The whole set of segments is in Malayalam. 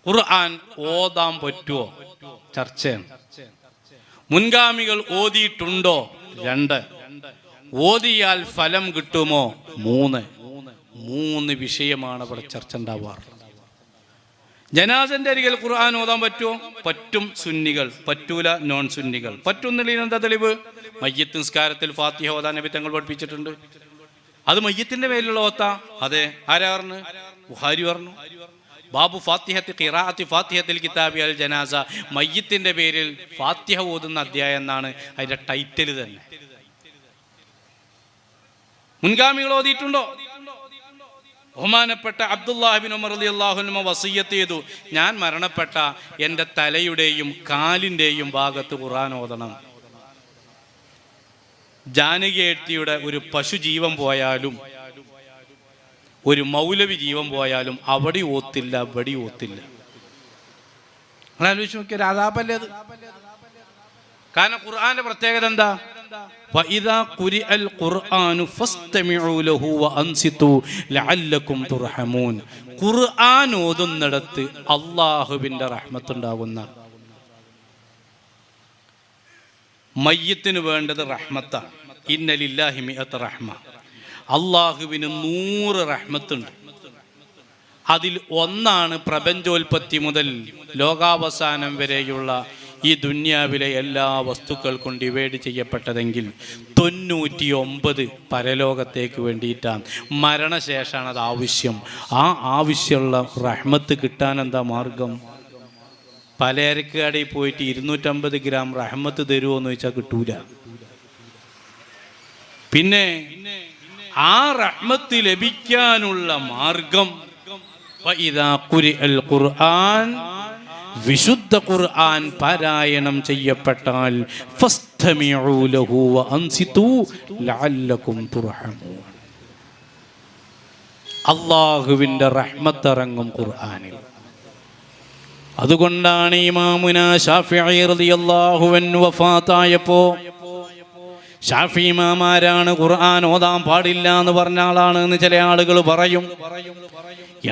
ഖുർആൻ ഓതാൻ പറ്റുമോ? ചർച്ചയാണ്. മുൻഗാമികൾ ഓതിയിട്ടുണ്ടോ? 2. ഓതിയാൽ ഫലം കിട്ടുമോ? 3 വിഷയമാണ് ഇവിടെ ചർച്ച ഉണ്ടാവാറ്. ജനാസന്റെ അരികിൽ ഖുർആൻ ഓതാൻ പറ്റുമോ? പറ്റും. സുന്നികൾ പറ്റൂല, നോൺ സുന്നികൾ പറ്റുന്നില്ല. എന്താ തെളിവ്? മയ്യിത്ത് നിസ്കാരത്തിൽ ഫാത്തിഹ ഓതാൻ നബി തങ്ങൾ പഠിപ്പിച്ചിട്ടുണ്ട്. അത് മയ്യിത്തിന്റെ പേരിലുള്ള ഓത്ത. അതെ, ആരാ പറഞ്ഞു? ബുഖാരി പറഞ്ഞു. ബാബു ഫാത്തിഹത്തി ഖിറാഅത്തി ഫാത്തിഹത്തിൽ കിതാബി അൽ ജനാസ, മയ്യിത്തിന്റെ പേരിൽ ഫാത്തിഹ ഓതുന്ന അധ്യായം എന്നാണ് അതിന്റെ ടൈറ്റിൽ തന്നെ. മുൻഗാമികൾ ഓതിയിട്ടുണ്ടോ? ബഹുമാനപ്പെട്ട അബ്ദുല്ലാഹി ഇബ്നു ഉമർ റളിയല്ലാഹു അൻഹു വസിയ്യത്ത് ചെയ്തു, ഞാൻ മരണപ്പെട്ട എൻ്റെ തലയുടെയും കാലിൻ്റെയും ഭാഗത്ത് ഖുർആൻ ഓതണം. ജാനകിയെഴുത്തിയുടെ ഒരു പശു ജീവൻ പോയാലും ഒരു മൗലവി ജീവൻ പോയാലും അവിടെ ഓത്തില്ല, ഇവിടെ ഓത്തില്ല. നിങ്ങൾ ആലോചിച്ച് നോക്കിയ അതാപല്ലേ അത്. കാരണം ഖുർആന്റെ പ്രത്യേകത എന്താ? വഇദാ ഖുരിഅൽ ഖുർആനു ഫസ്തമിഉ ലഹു വഅൻസിതു ലഅല്ലകും തുർഹമൂൻ. ഖുർആൻ ഓതുന്നിടത്ത് അല്ലാഹുവിന്റെ റഹ്മത്ത് ഉണ്ടാകുന്ന. മയ്യിത്തിന് വേണ്ടത് റഹ്മത്താണ്. ഇന്ന ലില്ലാഹി മിഅത റഹ്മ. അള്ളാഹുവിന് 100 റഹ്മത്തുണ്ട്. അതിൽ ഒന്നാണ് പ്രപഞ്ചോൽപത്തി മുതൽ ലോകാവസാനം വരെയുള്ള ഈ ദുന്യാവിലെ എല്ലാ വസ്തുക്കൾക്കും ഡിവൈഡ് ചെയ്യപ്പെട്ടതെങ്കിൽ 99 പരലോകത്തേക്ക് വേണ്ടിയിട്ടാണ്. മരണശേഷമാണ് അത് ആവശ്യം. ആ ആവശ്യമുള്ള റഹ്മത്ത് കിട്ടാൻ എന്താ മാർഗം? പലചരക്കുകടയിൽ പോയിട്ട് 250 ഗ്രാം റഹ്മത്ത് തരുമോ എന്ന് ചോദിച്ചാൽ കിട്ടൂല. പിന്നെ ആ റഹ്മത്ത് ലഭിക്കാനുള്ള മാർഗം വഇദാ ഖുരിഅൽ ഖുർആൻ, വിശുദ്ധ ഖുർആൻ പാരായണം ചെയ്യപ്പെട്ടാൽ ഫസ്തമിഉ ലഹു വഅൻസിതു ലഅല്ലകും തുർഹമൂൻ. അല്ലാഹുവിന്റെ റഹ്മത്ത് ഇറങ്ങും ഖുർആനിൽ. അതുകൊണ്ടാണ് ഇമാമുനാ ശാഫിഈ റളിയല്ലാഹു അൻഹു വഫാത്തായപ്പോൾ ഷാഫി ഇമാമാരാണ് ഖുർആൻ ഓതാൻ പാടില്ല എന്ന് പറഞ്ഞ ആളാണ് എന്ന് ചില ആളുകൾ പറയും.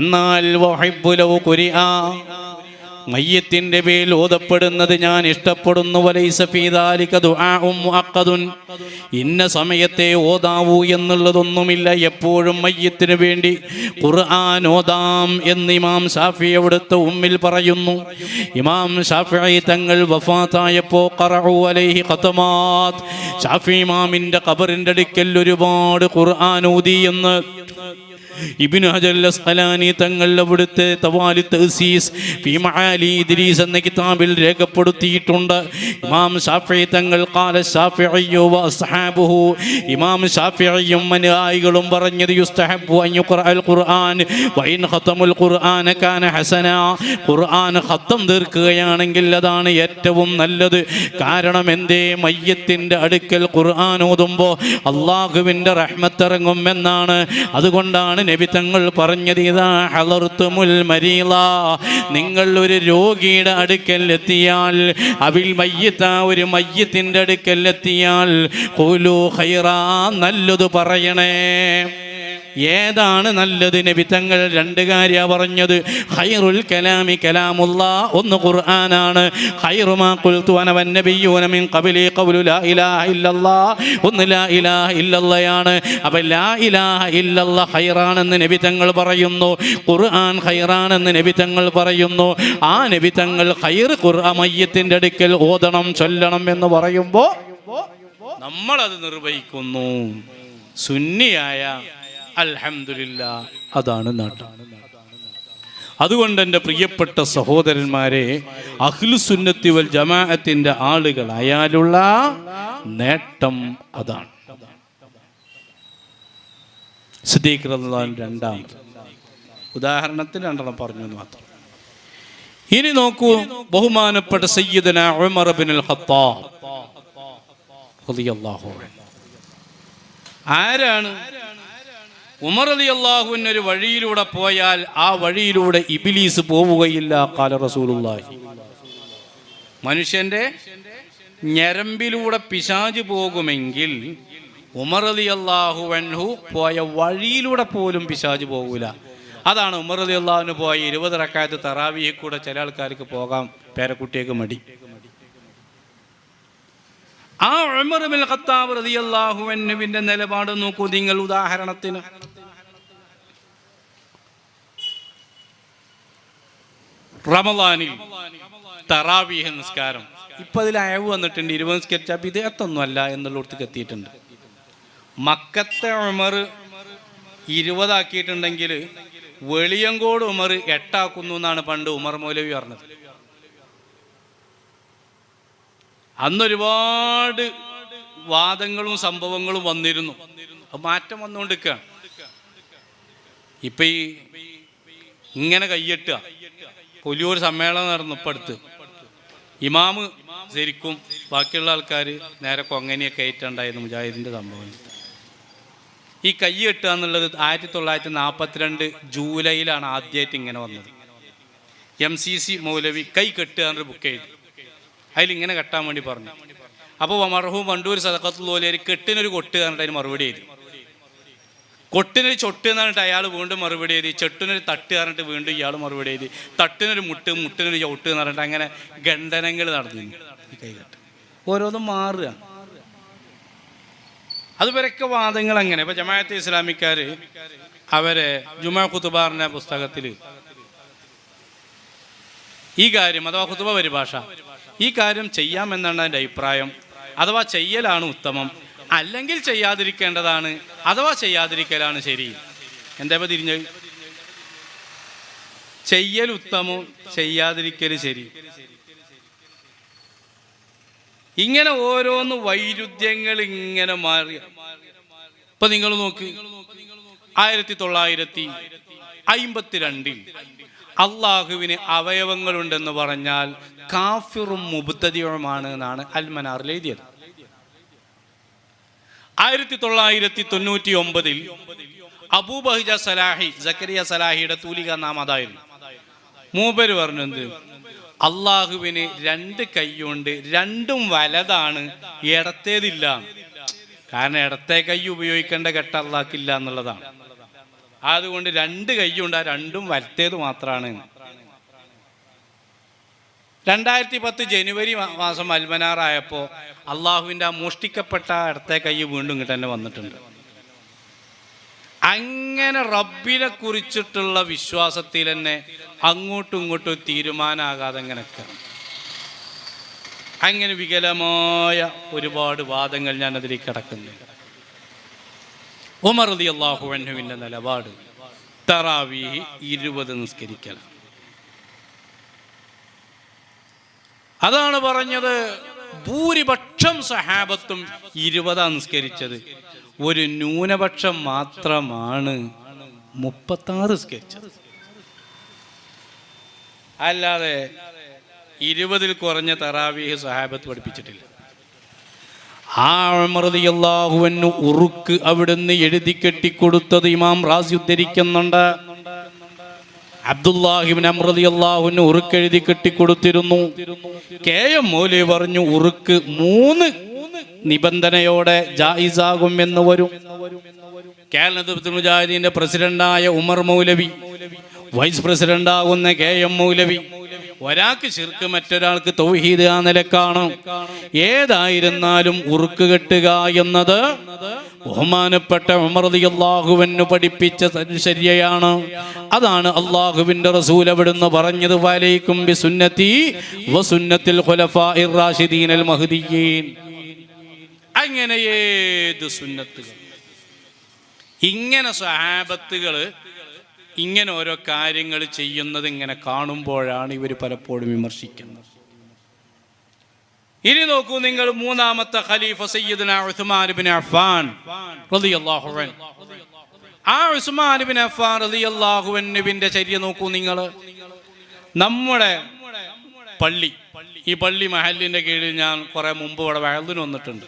എന്നാൽ വഹിബ്ബു ലൗ ഖുരിആ, മയ്യിത്തിന്റെ പേരിൽ ഓതപ്പെടുന്നത് ഞാൻ ഇഷ്ടപ്പെടുന്നു. വലൈസ ഫീ ദാലിക ദുആഉം മുഅഖദുൻ, ഇന്ന സമയത്തെ ഓതാവൂ എന്നുള്ളതൊന്നുമില്ല. എപ്പോഴും മയ്യിത്തിന് വേണ്ടി ഖുർആൻ ഓതാം എന്ന് ഇമാം ശാഫി അവിടുത്തെ ഉമ്മിൽ പറയുന്നു. ഇമാം ശാഫിഈ തങ്ങൾ വഫാത്തായപ്പോൾ ഖറഉ അലൈഹി ഖതമാത്, ശാഫി ഇമാമിന്റെ ഖബറിന്റെ അടുക്കൽ ഒരുപാട് ഖുർആൻ ഓതി എന്ന് ഇബ്നു ഹജർ അസ്ഖലാനി തങ്ങൾ അവിടുത്തെ തവാലി തഅ്സീസ് ഫീ മആലി ഇദ്രീസ് എന്ന കിതാബിൽ രേഖപ്പെടുത്തിയിട്ടുണ്ട്. ഇമാം ശാഫിഈ തങ്ങൾ ഖാല ശാഫിഈ വ അസ്ഹാബുഹു, ഇമാം ശാഫിഈയും അനുയായികളും പറഞ്ഞത് യുസ്തഹബ്ബു അൻ യുഖറഅൽ ഖുർആൻ വ ഇൻ ഖതമുൽ ഖുർആന കാന ഹസന, ഖുർആൻ ഖത്തം തീർക്കുകയാണെങ്കിൽ അതാണ് ഏറ്റവും നല്ലത്. കാരണം എന്തേ? മയ്യത്തിന്റെ അടുക്കൽ ഖുർആൻ ഓതുമ്പോൾ അല്ലാഹുവിന്റെ റഹ്മത്ത് ഇറങ്ങും എന്നാണ്. അതുകൊണ്ടാണ് നബി തങ്ങൾ പറഞ്ഞത്, ഇദാ ഹളർതുമുൽ മരീള, നിങ്ങൾ ഒരു രോഗിയുടെ അടുക്കൽ എത്തിയാൽ, അവിൽ മയ്യിത്ത, ഒരു മയ്യിത്തിന്റെ അടുക്കൽ എത്തിയാൽ, ഖൂലു ഖൈറാ, നല്ലത് പറയണേ. ഏതാണ് നല്ലത്? നബി തങ്ങൾ 2 കാര്യം പറഞ്ഞത്. ഖൈറുൽ കലാമി കലാമുല്ലാഹ്, ഒന്ന് ഖുർആനാണ്. ഖൈറു മാ ഖുൽതു അന വന്നബിയ്യൂന മിൻ ഖബ്ലി ഖൗലു ലാ ഇലാഹ ഇല്ലല്ലാഹ്, ഒന്ന് ലാ ഇലാഹ ഇല്ലല്ലാഹയാണ്. അപ്പോൾ ലാ ഇലാഹ ഇല്ലല്ലാഹ് ഖൈറാണെന്ന് നബി തങ്ങൾ പറയുന്നു, ഖുർആൻ ഖൈറാണെന്ന് നബി തങ്ങൾ പറയുന്നു. ആ നബി തങ്ങൾ ഖൈർ ഖുർആൻ മയ്യിത്തിന്റെ അടുക്കൽ ഓതണം, ചൊല്ലണം എന്ന് പറയുമ്പോൾ നമ്മളത് നിർവഹിക്കുന്നു. സുന്നിയായ അൽഹംദുലില്ലാഹ് അതാണ് നാട്ടം. അതുകൊണ്ട് എൻ്റെ പ്രിയപ്പെട്ട സഹോദരന്മാരെ, അഹ്ലുസുന്നത്തി വൽ ജമാഅത്തിന്റെ ആളുകളായാലുള്ള നേട്ടം അതാണ്. സിദ്ദീഖ് റളിയല്ലാഹു അൻഹു 2ാമത് ഉദാഹരണത്തിന് 2 പറഞ്ഞു എന്ന് മാത്രം. ഇനി നോക്കൂ, ബഹുമാനപ്പെട്ട സയ്യിദന ഉമർ ഇബ്നുൽ ഖത്താബ് റളിയല്ലാഹു അൻഹു ആരാണ്? ഉമർ റളിയല്ലാഹു അൻഹു ഒരു വഴിയിലൂടെ പോയാൽ ആ വഴിയിലൂടെ ഇബ്ലീസ് പോവുകയില്ല. ഖാല റസൂലുള്ളാഹി, മനുഷ്യന്റെ ഞരമ്പിലൂടെ പിശാച് പോകുമെങ്കിൽ ഉമർ റളിയല്ലാഹു അൻഹു പോയ വഴിയിലൂടെ പോലും പിശാച് പോകൂല. അതാണ് ഉമർ റളിയല്ലാഹു അൻഹു പോയി 20 റക്അത്ത് തറാവീഹ് കൂടെ ചില ആൾക്കാർക്ക് പോകാം, പേരക്കുട്ടിയേക്ക് മടി. ആ ഉമർ ഇബ്നുൽ ഖത്താബ് റളിയല്ലാഹു അൻഹുവിന്റെ നിലപാട് നോക്കൂ നിങ്ങൾ. ഉദാഹരണത്തിന് റമളാനിൽ തറാവീഹ് നിസ്കാരം ഇപ്പം അതിൽ അയവ് വന്നിട്ടുണ്ട്. 20 നിസ്കരിച്ചാൽ ബിദ്അത്തൊന്നും അല്ല എന്നുള്ളടത്തേക്ക് എത്തിയിട്ടുണ്ട്. മക്കത്തെ ഉമർ 20 ആക്കിയിട്ടുണ്ടെങ്കിൽ വെളിയങ്കോട് ഉമർ 8 ആക്കുന്നു എന്നാണ് പണ്ട് ഉമർ മൗലവി പറഞ്ഞത്. അന്നൊരുപാട് വാദങ്ങളും സംഭവങ്ങളും വന്നിരുന്നു. മാറ്റം വന്നുകൊണ്ടിരിക്കുകയാണ്. ഇപ്പം ഈ ഇങ്ങനെ കയ്യെട്ടുക, പുലിയൂർ സമ്മേളനം നടന്നു ഇപ്പം അടുത്ത്. ഇമാമ് ശരിക്കും ബാക്കിയുള്ള ആൾക്കാർ നേരെ കൊങ്ങനെയൊക്കെ ഏറ്റുണ്ടായിരുന്നു മുജാഹിദിൻ്റെ സംഭവം. ഈ കൈ കെട്ടുക എന്നുള്ളത് 1942 ജൂലൈയിലാണ് ആദ്യമായിട്ട് ഇങ്ങനെ വന്നത്. MCC മൗലവി കൈ കെട്ടുക എന്നൊരു ബുക്ക് എഴുതി, അതിലിങ്ങനെ കെട്ടാൻ വേണ്ടി പറഞ്ഞു. അപ്പോൾ മർഹൂം വണ്ടൂർ സദഖത്തുൽ ഓലിയർ കെട്ടിനൊരു കൊട്ട് പറഞ്ഞിട്ട് അതിന് മറുപടി എഴുതി. കൊട്ടിനൊരു ചൊട്ട് എന്ന് പറഞ്ഞിട്ട് അയാൾ വീണ്ടും മറുപടി എഴുതി. ചെട്ടിനൊരു തട്ട് പറഞ്ഞിട്ട് വീണ്ടും ഇയാൾ മറുപടി എഴുതി. തട്ടിനൊരു മുട്ട്, മുട്ടിനൊരു ചവിട്ട് എന്ന് പറഞ്ഞിട്ട് അങ്ങനെ ഖണ്ഡനങ്ങൾ നടന്നിരുന്നു. ഈ കൈകെട്ട് ഓരോന്നും മാറുക. അതുവരെയൊക്കെ വാദങ്ങൾ അങ്ങനെ. ഇപ്പം ജമാഅത്തെ ഇസ്ലാമിക്കാർ അവരെ ജുമാ ഖുതുബാറിൻ്റെ പുസ്തകത്തിൽ ഈ കാര്യം അഥവാ ഖുതുബ പരിഭാഷ ഈ കാര്യം ചെയ്യാമെന്നാണ് എൻ്റെ അഭിപ്രായം. അഥവാ ചെയ്യലാണ് ഉത്തമം, അല്ലെങ്കിൽ ചെയ്യാതിരിക്കേണ്ടതാണ്, അഥവാ ചെയ്യാതിരിക്കലാണ് ശരി. എന്താ ഇപ്പം തിരിഞ്ഞ് ചെയ്യൽ ഉത്തമം, ചെയ്യാതിരിക്കൽ ശരി. ഇങ്ങനെ ഓരോന്ന് വൈരുദ്ധ്യങ്ങൾ ഇങ്ങനെ മാറി. ഇപ്പൊ നിങ്ങൾ നോക്ക്, 1952 അള്ളാഹുവിന് അവയവങ്ങളുണ്ടെന്ന് പറഞ്ഞാൽ കാഫിറും മുബ്തദിഉമാണ് എന്നാണ് അൽ-മനാറിൽ എഴുതിയത്. 1999 അബൂബഹജ സലാഹി, സക്കരിയ സലാഹിയുടെ തൂലിക നാം അതായിരുന്നു. മൂപ്പര് പറഞ്ഞത് അള്ളാഹുവിന് 2 കൈയുണ്ട്, രണ്ടും വലതാണ്, ഇടത്തേതില്ല. കാരണം ഇടത്തെ കൈ ഉപയോഗിക്കേണ്ട ഘട്ട അള്ളാഹ്ക്കില്ല എന്നുള്ളതാണ്. അതുകൊണ്ട് 2 കൈയുണ്ട്, ആ രണ്ടും വലത്തേത് മാത്രമാണ്. 2010 ജനുവരി മാസം അൽമനാറായപ്പോൾ അള്ളാഹുവിൻ്റെ ആ മോഷ്ടിക്കപ്പെട്ട ഇടത്തെ കൈ വീണ്ടും ഇങ്ങോട്ട് തന്നെ വന്നിട്ടുണ്ട്. അങ്ങനെ റബ്ബിനെ കുറിച്ചിട്ടുള്ള വിശ്വാസത്തിൽ തന്നെ അങ്ങോട്ടും ഇങ്ങോട്ടും തീരുമാനമാകാതെ അങ്ങനെയൊക്കെ അങ്ങനെ വികലമായ ഒരുപാട് വാദങ്ങൾ ഞാൻ അതിലേക്ക് കടക്കുന്നു. ഉമർ റളിയല്ലാഹു അൻഹുവിൻ്റെ നിലപാട് തറാവീഹ് 20 നിസ്കരിക്കലാണ്. അതാണ് പറഞ്ഞത്. ഭൂരിപക്ഷം സഹാബത്തും 20 നിസ്കരിച്ചത്. ഒരു ന്യൂനപക്ഷം മാത്രമാണ് 36 നിസ്കരിച്ചത്. അല്ലാതെ 20 കുറഞ്ഞ തറാവീഹ് സഹാബത്ത് പഠിപ്പിച്ചിട്ടില്ല. ആ ഉമർ റളിയല്ലാഹു അൻഹു ഉറുക്ക് അവിടുന്ന് എഴുതി കെട്ടിക്കൊടുത്തത് ഇമാം റാസി ഉദ്ധരിക്കുന്നുണ്ട്. അബ്ദുല്ലാഹി ഇബ്നു അംർ റളിയല്ലാഹു അൻഹു ഉറുക്ക് എഴുതി കെട്ടിക്കൊടുത്തിരുന്നു. KM മൗലവി പറഞ്ഞു ഉറുക്ക് 3 നിബന്ധനയോടെ ജായിസാകും എന്ന് വരും. കേരള മുജാഹിദീന്റെ പ്രസിഡന്റായ ഉമർ മൗലവി, വൈസ് പ്രസിഡന്റ് ആകുന്ന KM മൗലവി, ഒരാൾക്ക് ശിർക്ക് മറ്റൊരാൾക്ക് തൗഹീദ് ആ നിലക്കാണ്. ഏതായിരുന്നാലും ഉറുക്ക് കെട്ടുക എന്നത് ബഹുമാനപ്പെട്ട ഉമർ റളിയല്ലാഹു അൻഹു പഠിപ്പിച്ച ശരിയാണ്. അതാണ് അള്ളാഹുവിന്റെ റസൂൽ അവിടുന്ന് പറഞ്ഞത്, വലൈക്കും ബിസുന്നതി വസുന്നത്തിൽ ഖുലഫാഇർ റാഷിദീനൽ മഹ്ദിയീൻ. അങ്ങനെ ഏത് സുന്നത്തുകൾ, ഇങ്ങനെ സഹാബത്തുകൾ ഇങ്ങനെ ഓരോ കാര്യങ്ങൾ ചെയ്യുന്നത് ഇങ്ങനെ കാണുമ്പോഴാണ് ഇവർ പലപ്പോഴും വിമർശിക്കുന്നത്. ഇനി നോക്കൂ നിങ്ങൾ, 3ാമത്തെ ഖലീഫ സയ്യിദുനാ ഉസ്മാൻ ഇബ്നു അഫ്ഫാൻ റളിയല്ലാഹു അൻഹു. ആ ഉസ്മാൻ ഇബ്നു അഫ്ഫാൻ റളിയല്ലാഹു അൻഹുവിന്റെ ചര്യ നോക്കൂ നിങ്ങൾ. നമ്മുടെ പള്ളി, ഈ പള്ളി മഹല്ലിന്റെ കീഴിൽ ഞാൻ കുറെ മുമ്പ് ഇവിടെ വഅലിന് വന്നിട്ടുണ്ട്.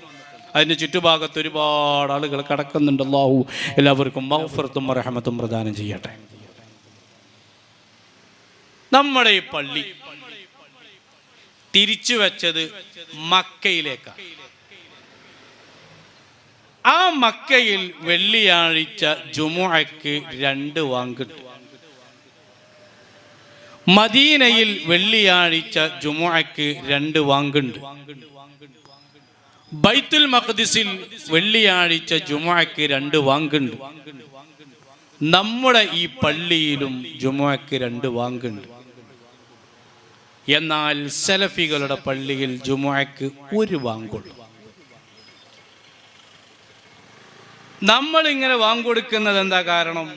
അതിൻ്റെ ചുറ്റുഭാഗത്ത് ഒരുപാട് ആളുകൾ കിടക്കുന്നുണ്ട്. അല്ലാഹു എല്ലാവർക്കും മഗ്ഫിറത്തും റഹ്മത്തും പ്രദാനം ചെയ്യട്ടെ. നമ്മുടെ ഈ പള്ളി തിരിച്ചു വെച്ചത് മക്കയിലേക്കാണ്. ആ മക്കയിൽ വെള്ളിയാഴ്ച ജുമുഅക്ക് 2 വാങ്ക് കിട്ടും. മദീനയിൽ വെള്ളിയാഴ്ച ജുമുഅക്ക് 2 വാങ്കുണ്ട്. ബൈത്തുൽ മഖ്ദിസിൽ വെള്ളിയാഴ്ച ജുമുഅക്ക് 2 വാങ്കുണ്ട്. നമ്മുടെ ഈ പള്ളിയിലും ജുമുഅക്ക് 2 വാങ്കുണ്ട്. എന്നാൽ സലഫികളുടെ പള്ളിയിൽ ജുമുഅക്ക് 1 വാങ്കുള്ളൂ. നമ്മൾ ഇങ്ങനെ വാങ്കൊടുക്കുന്നത് എന്താ കാരണം?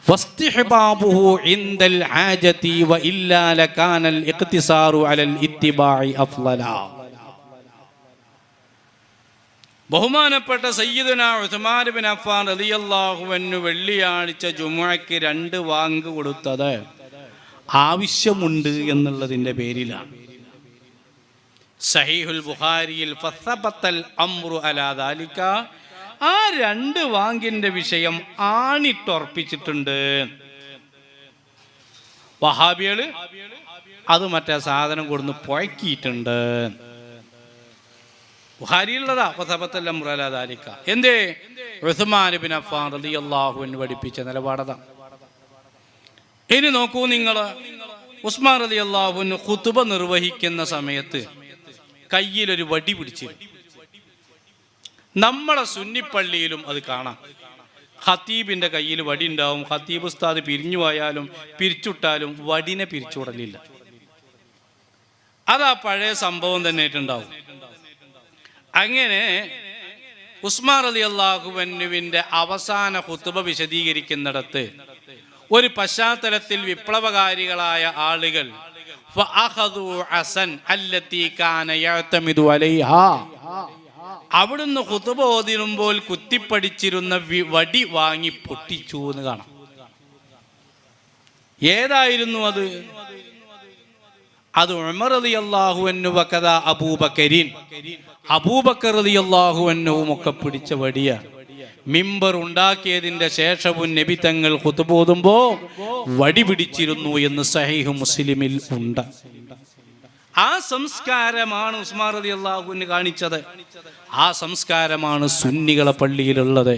വസ്തിഹ്ബാബുഹു ഇൻദൽ ആജതി വഇല്ലാ ലകാനൽ ഇഖ്തിസാറു അലൽ ഇത്തിബാഇ അഫ്ളല. ബഹുമാനപ്പെട്ട സയ്യിദുനാ ഉസ്മാൻ ഇബ്നു അഫ്ഫാൻ റളിയല്ലാഹു അൻഹു വെള്ളിയാഴ്ച ജുമുഅക്ക് 2 വാങ്ക് കൊടുത്തത് ആവശ്യമുണ്ട് എന്നുള്ളതിൻ്റെ പേരിലാണ്. സഹീഹുൽ ബുഖാരിയിൽ ഫസബത്തൽ അംറു അലാ ദാലിക, ആ 2 വാങ്കിന്റെ വിഷയം ആണിട്ടുറപ്പിച്ചിട്ടുണ്ട്. വഹാബികള് അത് മറ്റേ സാധനം കൊടുന്ന് പുഴക്കിയിട്ടുണ്ട്. ബുഖാരിയിലുള്ളതാ ഫസബത്തൽ അംറു അലാ ദാലിക. എന്തേ? ഉസ്മാൻ ഇബ്നു അഫ്ഫാൻ റളിയല്ലാഹു അൻഹു പഠിപ്പിച്ച നിലപാടതാ. ഇനി നോക്കൂ നിങ്ങൾ, ഉസ്മാൻ റളിയല്ലാഹു അൻഹു ഖുതുബ നിർവഹിക്കുന്ന സമയത്ത് കയ്യിലൊരു വടി പിടിച്ചിരുന്നു. നമ്മളെ സുന്നിപ്പള്ളിയിലും അത് കാണാം. ഖത്തീബിന്റെ കയ്യിൽ വടി ഉണ്ടാവും. ഖത്തീബ് ഉസ്താദ് പിരിഞ്ഞു പോയാലും പിരിച്ചുവിട്ടാലും വടിനെ പിരിച്ചുവിടലില്ല. അതാ പഴയ സംഭവം തന്നെ ആയിട്ടുണ്ടാവും. അങ്ങനെ ഉസ്മാൻ റളിയല്ലാഹു അൻഹുവിന്റെ അവസാന ഖുതുബ വിശദീകരിക്കുന്നിടത്ത് ഒരു പശ്ചാത്തലത്തിൽ വിപ്ലവകാരികളായ ആളുകൾ അവിടുന്ന് ഖുതുബ ഓതിരുമ്പോൾ കുത്തിപ്പടിച്ചിരുന്ന വടി വാങ്ങി പൊട്ടിച്ചു എന്ന് കാണാം. ഏതായിരുന്നു അത്? അത് ഉമർ റളിയല്ലാഹു അൻഹു വകദ അബൂബക്കർ റളിയല്ലാഹു അൻഹുവും ഒക്കെ പിടിച്ച വടിയാണ്. മിമ്പർ ഉണ്ടാക്കിയതിന്റെ ശേഷവും നബി തങ്ങൾ ഖുതുബ ഓതുമ്പോൾ വടി പിടിച്ചിരുന്നു എന്ന് സഹീഹ് മുസ്ലിമിൽ ഉണ്ട്. ആ സംസ്കാരമാണ് ഉസ്മാൻ റളിയല്ലാഹു അൻഹു കാണിച്ചത്. ആ സംസ്കാരമാണ് സുന്നികളെ പള്ളിയിലുള്ളത്.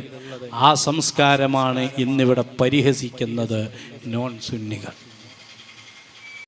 ആ സംസ്കാരമാണ് ഇന്നിവിടെ പരിഹസിക്കുന്നത് നോൺ സുന്നികൾ.